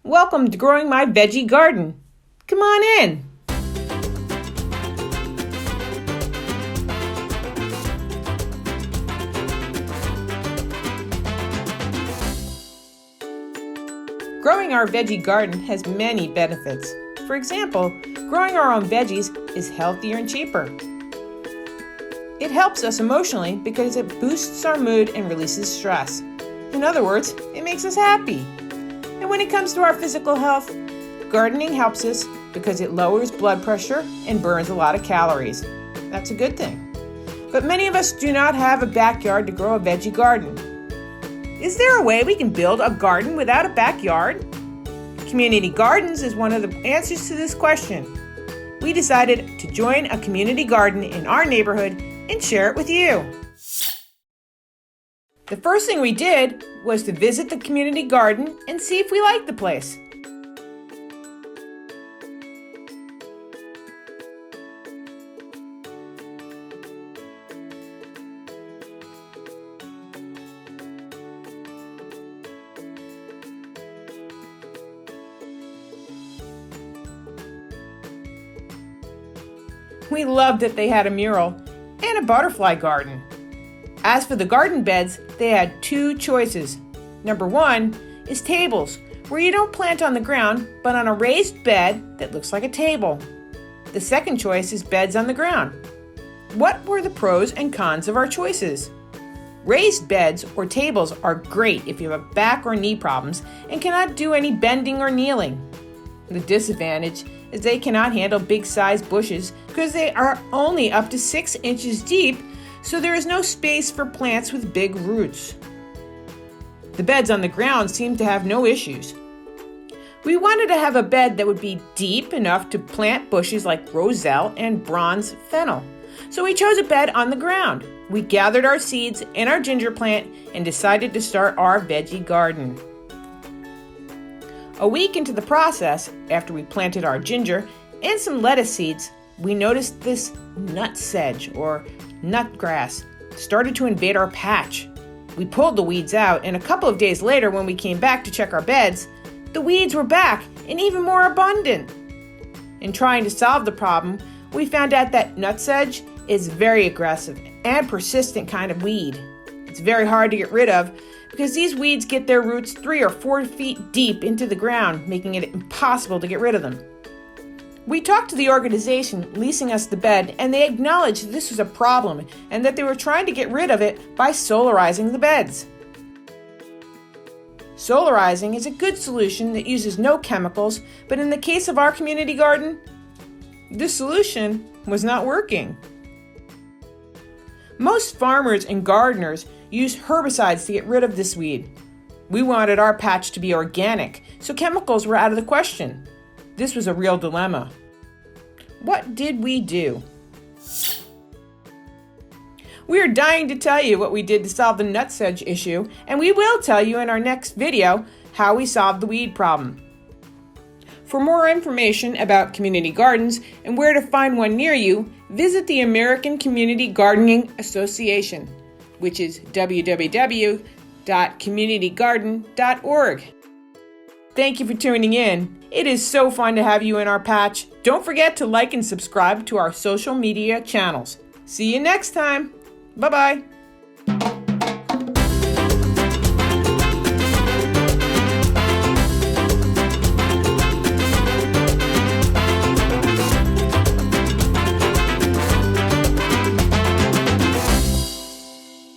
Welcome to growing my veggie garden. Come on in. Growing our veggie garden has many benefits. For example, growing our own veggies is healthier and cheaper. It helps us emotionally because it boosts our mood and releases stress. In other words, it makes us happy. And when it comes to our physical health, gardening helps us because it lowers blood pressure and burns a lot of calories. That's a good thing. But many of us do not have a backyard to grow a veggie garden. Is there a way we can build a garden without a backyard? Community gardens is one of the answers to this question. We decided to join a community garden in our neighborhood and share it with you. The first thing we did was to visit the community garden and see if we liked the place. We loved that they had a mural and a butterfly garden. As for the garden beds, they had two choices. Number one is tables, where you don't plant on the ground, but on a raised bed that looks like a table. The second choice is beds on the ground. What were the pros and cons of our choices? Raised beds or tables are great if you have back or knee problems and cannot do any bending or kneeling. The disadvantage is they cannot handle big-sized bushes because they are only up to 6 inches deep, so there is no space for plants with big roots. The beds on the ground seem to have no issues. We wanted to have a bed that would be deep enough to plant bushes like roselle and bronze fennel, so we chose a bed on the ground. We gathered our seeds and our ginger plant and decided to start our veggie garden. A week into the process, after we planted our ginger and some lettuce seeds, we noticed this nut sedge or nut grass started to invade our patch. We pulled the weeds out, and a couple of days later when we came back to check our beds, the weeds were back and even more abundant. In trying to solve the problem, we found out that nut sedge is very aggressive and persistent kind of weed. It's very hard to get rid of because these weeds get their roots 3 or 4 feet deep into the ground, making it impossible to get rid of them. We talked to the organization leasing us the bed, and they acknowledged this was a problem and that they were trying to get rid of it by solarizing the beds. Solarizing is a good solution that uses no chemicals, but in the case of our community garden, this solution was not working. Most farmers and gardeners use herbicides to get rid of this weed. We wanted our patch to be organic, so chemicals were out of the question. This was a real dilemma. What did we do? We are dying to tell you what we did to solve the nut sedge issue, and we will tell you in our next video how we solved the weed problem. For more information about community gardens and where to find one near you, visit the American Community Gardening Association, which is www.communitygarden.org. Thank you for tuning in. It is so fun to have you in our patch. Don't forget to like and subscribe to our social media channels. See you next time. Bye-bye.